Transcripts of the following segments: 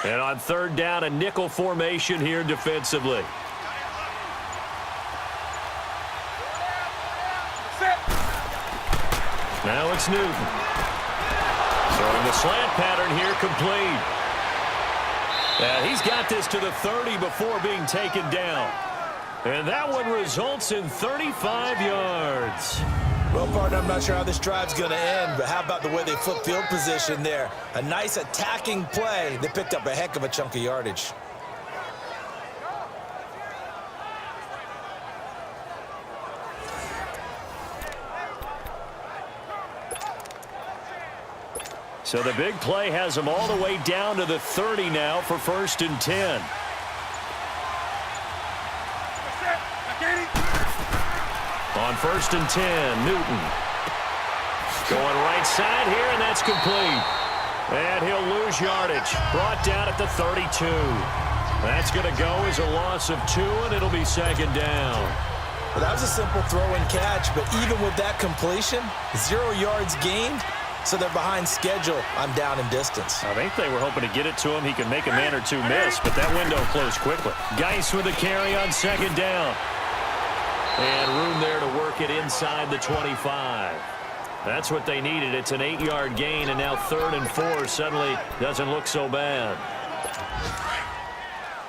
And on third down, a nickel formation here defensively. Now it's Newton. Throwing the slant pattern here, complete. And he's got this to the 30 before being taken down. And that one results in 35 yards. Well, partner, I'm not sure how this drive's going to end, but how about the way they flip field position there? A nice attacking play. They picked up a heck of a chunk of yardage. So the big play has them all the way down to the 30 now for 1st and 10. On 1st and 10, Newton. Going right side here, and that's complete. And he'll lose yardage. Brought down at the 32. That's going to go as a loss of 2, and it'll be 2nd down. Well, that was a simple throw and catch, but even with that completion, 0 yards gained. So they're behind schedule. I'm down in distance. I think they were hoping to get it to him. He could make a man or two miss, but that window closed quickly. Geis with a carry on 2nd down. And room there to work it inside the 25. That's what they needed. It's an 8-yard gain, and now 3rd and 4 suddenly doesn't look so bad.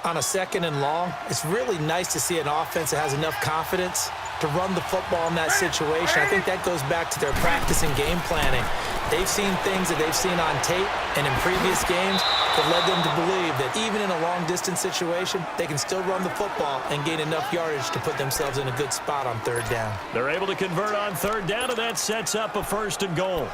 On a 2nd and long, it's really nice to see an offense that has enough confidence to run the football in that situation. I think that goes back to their practice and game planning. They've seen things that they've seen on tape and in previous games that led them to believe that even in a long-distance situation, they can still run the football and gain enough yardage to put themselves in a good spot on 3rd down. They're able to convert on 3rd down, and that sets up a 1st and goal.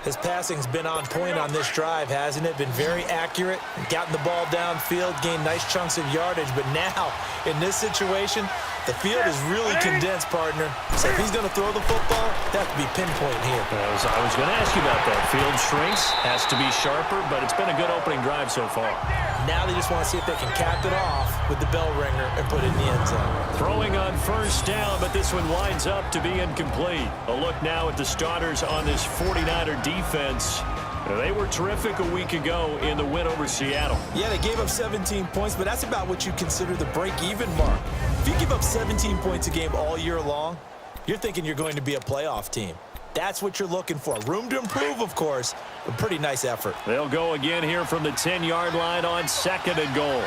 His passing's been on point on this drive, hasn't it? Been very accurate, gotten the ball downfield, gained nice chunks of yardage. But now, in this situation, the field is really condensed, partner. So if he's going to throw the football, that could be pinpoint here. I was going to ask you about that. Field shrinks, has to be sharper, but it's been a good opening drive so far. Now they just want to see if they can cap it off with the bell ringer and put it in the end zone. Throwing on 1st down, but this one winds up to be incomplete. A look now at the starters on this 49er defense. They were terrific a week ago in the win over Seattle. Yeah, they gave up 17 points, but that's about what you consider the break-even mark. If you give up 17 points a game all year long, you're thinking you're going to be a playoff team. That's what you're looking for. Room to improve, of course, but pretty nice effort. They'll go again here from the 10-yard line on 2nd and goal.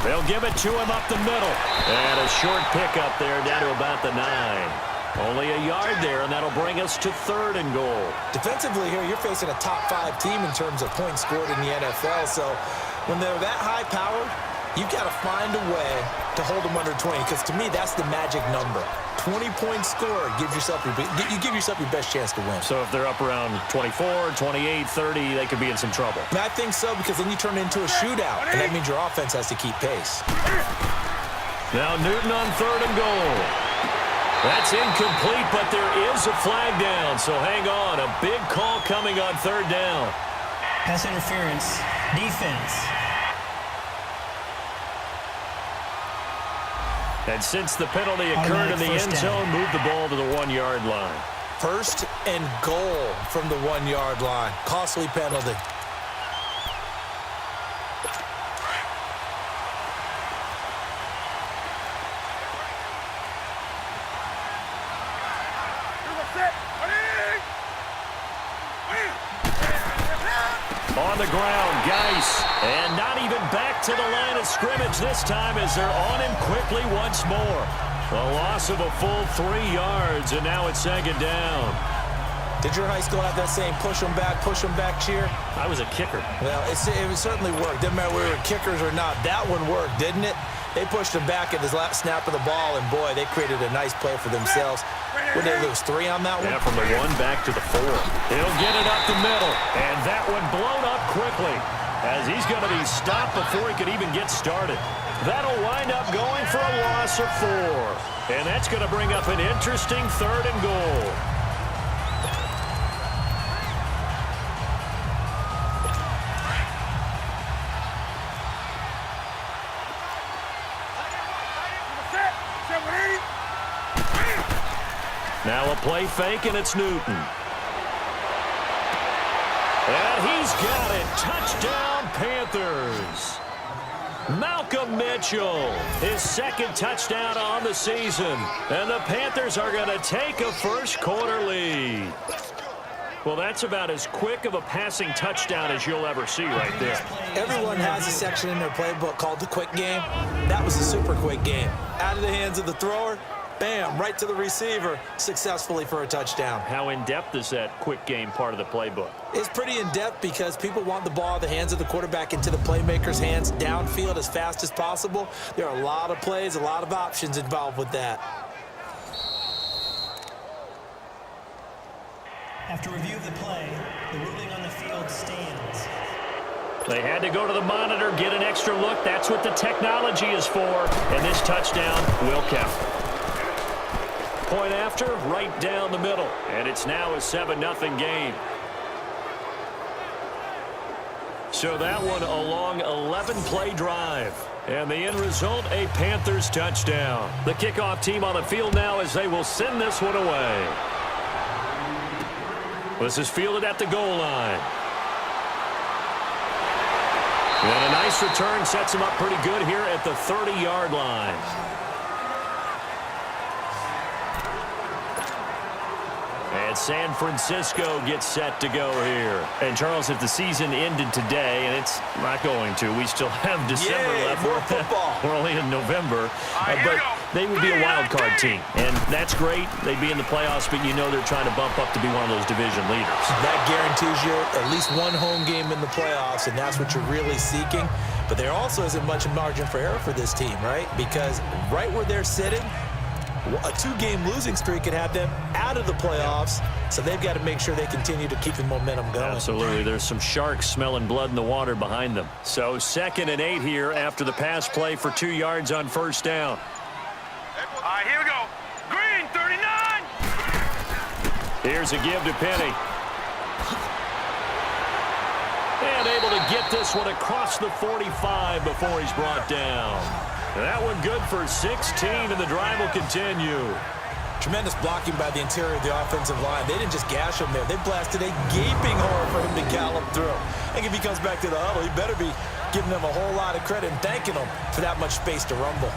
They'll give it to him up the middle. And a short pickup there down to about the 9. Only a yard there, and that'll bring us to 3rd and goal. Defensively here, you're facing a top-5 team in terms of points scored in the NFL. So when they're that high-powered, you've got to find a way to hold them under 20, because to me, that's the magic number. 20-point score gives yourself you give yourself your best chance to win. So if they're up around 24, 28, 30, they could be in some trouble. And I think so, because then you turn it into a shootout, and that means your offense has to keep pace. Now Newton on 3rd and goal. That's incomplete, but there is a flag down, so hang on. A big call coming on 3rd down. Pass interference, defense. And since the penalty occurred in the end zone, move the ball to the 1-yard line. 1st and goal from the 1-yard line. Costly penalty. On the ground, Geis. And not even back to the line of scrimmage this time as they're on him quickly once more. A loss of a full 3 yards, and now it's 2nd down. Did your high school have that same push them back cheer? I was a kicker. Well, it certainly worked. Didn't matter whether we were kickers or not. That one worked, didn't it? They pushed him back at his last snap of the ball, and boy, they created a nice play for themselves. Would they lose 3 on that one? Yeah, from the 1 back to the 4. He'll get it up the middle, and that one blown up quickly as he's going to be stopped before he could even get started. That'll wind up going for a loss of 4. And that's going to bring up an interesting 3rd and goal. Now a play fake, and it's Newton. And he He's got it. Touchdown, Panthers. Malcolm Mitchell, his second touchdown on the season. And the Panthers are going to take a first-quarter lead. Well, that's about as quick of a passing touchdown as you'll ever see right there. Everyone has a section in their playbook called the quick game. That was a super quick game. Out of the hands of the thrower, bam, right to the receiver, successfully for a touchdown. How in-depth is that quick game part of the playbook? It's pretty in-depth because people want the ball in the hands of the quarterback into the playmaker's hands downfield as fast as possible. There are a lot of plays, a lot of options involved with that. After review of the play, the ruling on the field stands. They had to go to the monitor, get an extra look. That's what the technology is for. And this touchdown will count. Point after, right down the middle. And it's now a 7-0 game. So that one a long 11-play drive. And the end result, a Panthers touchdown. The kickoff team on the field now as they will send this one away. This is fielded at the goal line. And a nice return sets him up pretty good here at the 30-yard line. And San Francisco gets set to go here. And, Charles, if the season ended today, and it's not going to, we still have December left. More football. We're only in November. But they would be a wild card team. And that's great. They'd be in the playoffs, but you know they're trying to bump up to be one of those division leaders. That guarantees you at least one home game in the playoffs, and that's what you're really seeking. But there also isn't much margin for error for this team, right? Because right where they're sitting, a 2-game losing streak could have them out of the playoffs, so they've got to make sure they continue to keep the momentum going. Absolutely. There's some sharks smelling blood in the water behind them. So 2nd and 8 here after the pass play for 2 yards on first down. All right, here we go. Green, 39. Here's a give to Penny. And able to get this one across the 45 before he's brought down. That one good for 16, and the drive will continue. Tremendous blocking by the interior of the offensive line. They didn't just gash him there. They blasted a gaping hole for him to gallop through. I think if he comes back to the huddle, he better be giving them a whole lot of credit and thanking them for that much space to rumble.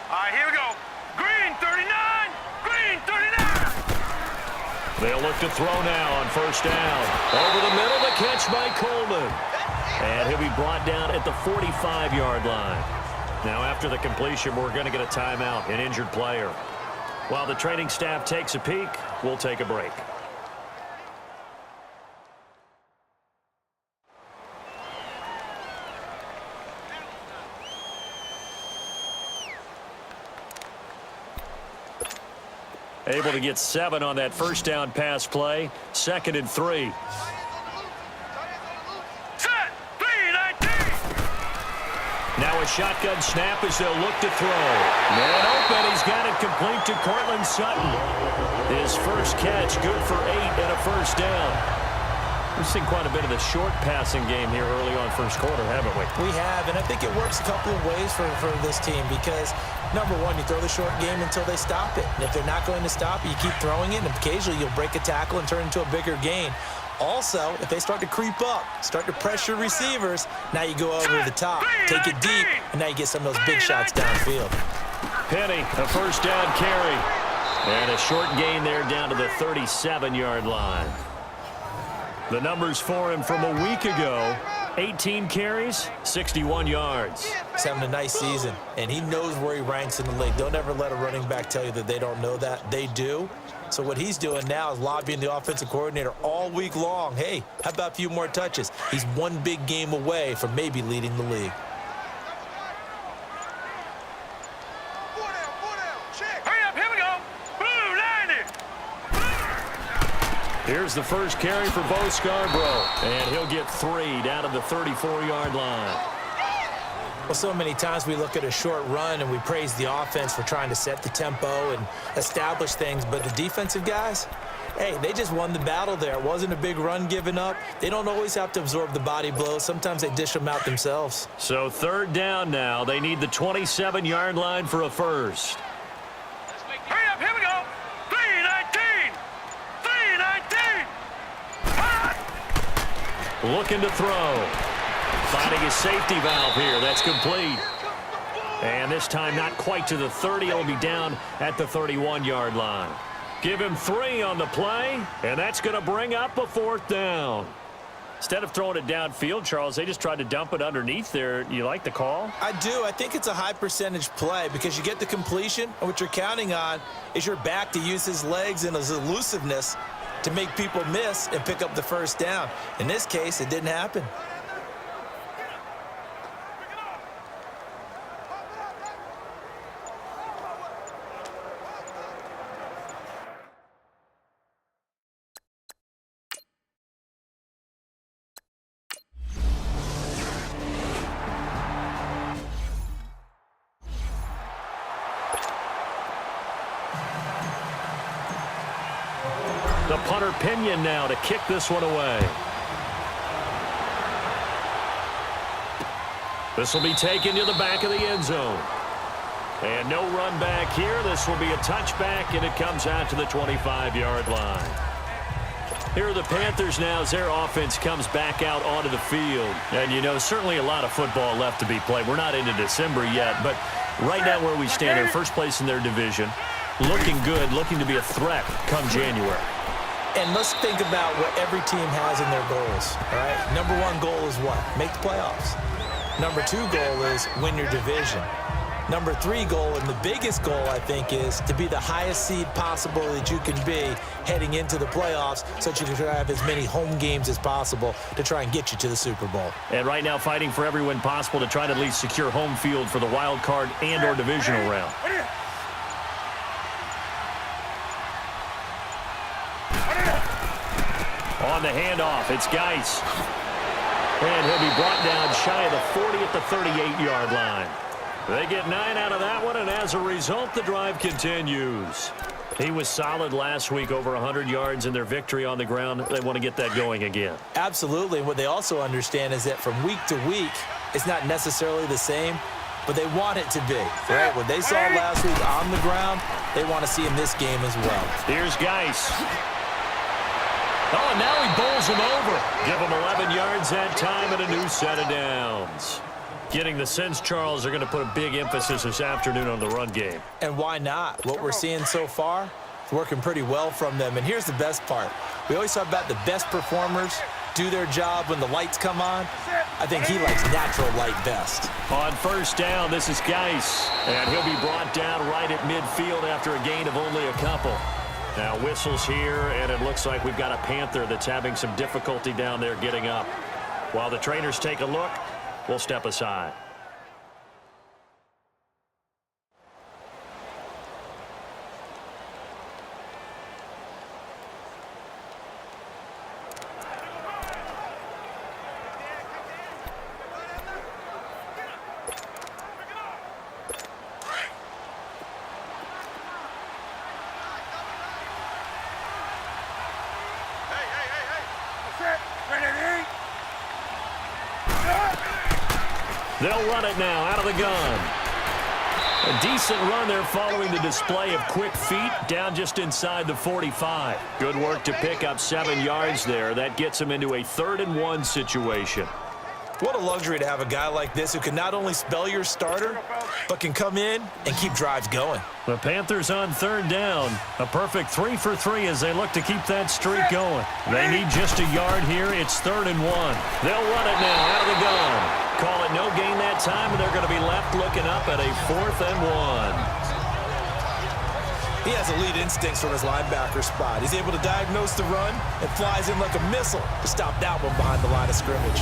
All right, here we go. Green, 39. Green, 39. They'll look to throw now on first down. Over the middle, the catch by Coleman. And he'll be brought down at the 45-yard line. Now, after the completion, we're going to get a timeout, an injured player. While the training staff takes a peek, we'll take a break. Able to get 7 on that first down pass play. 2nd and 3. Set, 3-19. Now a shotgun snap as they'll look to throw. Man open, he's got it complete to Cortland Sutton. His first catch, good for 8 and a first down. We've seen quite a bit of the short passing game here early on first quarter, haven't we? We have, and I think it works a couple of ways for this team because, number one, you throw the short game until they stop it. And if they're not going to stop it, you keep throwing it, and occasionally you'll break a tackle and turn into a bigger gain. Also, if they start to creep up, start to pressure receivers, now you go over the top, take it deep, and now you get some of those big shots downfield. Penny, a first down carry. And a short gain there down to the 37-yard line. The numbers for him from a week ago, 18 carries, 61 yards. He's having a nice season, and he knows where he ranks in the league. Don't ever let a running back tell you that they don't know that. They do. So what he's doing now is lobbying the offensive coordinator all week long. Hey, how about a few more touches? He's one big game away from maybe leading the league. Hurry up, here we go. Blue, 90. Here's the first carry for Bo Scarborough, and he'll get 3 down to the 34-yard line. Well, so many times we look at a short run and we praise the offense for trying to set the tempo and establish things, but the defensive guys, hey, they just won the battle there. It wasn't a big run given up. They don't always have to absorb the body blows. Sometimes they dish them out themselves. So third down now. They need the 27-yard line for a first. Hurry up, here we go. 3-19. 3-19. Looking to throw. Finding his safety valve here. That's complete. And this time not quite to the 30. He'll be down at the 31-yard line. Give him 3 on the play, and that's going to bring up a 4th down. Instead of throwing it downfield, Charles, they just tried to dump it underneath there. You like the call? I do. I think it's a high-percentage play because you get the completion, and what you're counting on is your back to use his legs and his elusiveness to make people miss and pick up the first down. In this case, it didn't happen. The punter Pinion now to kick this one away. This will be taken to the back of the end zone. And no run back here. This will be a touchback, and it comes out to the 25-yard line. Here are the Panthers now as their offense comes back out onto the field. And, you know, certainly a lot of football left to be played. We're not into December yet, but right now where we stand, they're first place in their division. Looking good, looking to be a threat come January. And let's think about what every team has in their goals, all right? Number 1 goal is what? Make the playoffs. Number 2 goal is win your division. Number 3 goal, and the biggest goal, I think, is to be the highest seed possible that you can be heading into the playoffs so that you can try to have as many home games as possible to try and get you to the Super Bowl. And right now fighting for every win possible to try to at least secure home field for the wild card and or divisional round. On the handoff, it's Geis. And he'll be brought down shy of the 40 at the 38-yard line. They get 9 out of that one, and as a result, the drive continues. He was solid last week, over 100 yards in their victory on the ground. They want to get that going again. Absolutely. And what they also understand is that from week to week, it's not necessarily the same, but they want it to be, right? What they saw last week on the ground, they want to see in this game as well. Here's Geis. Oh, now he bowls him over. Give him 11 yards that time and a new set of downs. Getting the sense, Charles, they're going to put a big emphasis this afternoon on the run game. And why not? What we're seeing so far is working pretty well from them. And here's the best part. We always talk about the best performers do their job when the lights come on. I think he likes natural light best. On first down, this is Geis. And he'll be brought down right at midfield after a gain of only a couple. Now whistles here, and it looks like we've got a Panther that's having some difficulty down there getting up. While the trainers take a look, we'll step aside. They'll run it now out of the gun. A decent run there following the display of quick feet down just inside the 45. Good work to pick up 7 yards there. That gets him into a 3rd-and-1 situation. What a luxury to have a guy like this who can not only spell your starter, but can come in and keep drives going. The Panthers on 3rd down. A perfect 3 for 3 as they look to keep that streak going. They need just a yard here. It's 3rd-and-1. They'll run it now out of the gun. Call it no gain that time, and they're going to be left looking up at a 4th-and-1. He has elite instincts from his linebacker spot. He's able to diagnose the run and flies in like a missile to stop that one behind the line of scrimmage.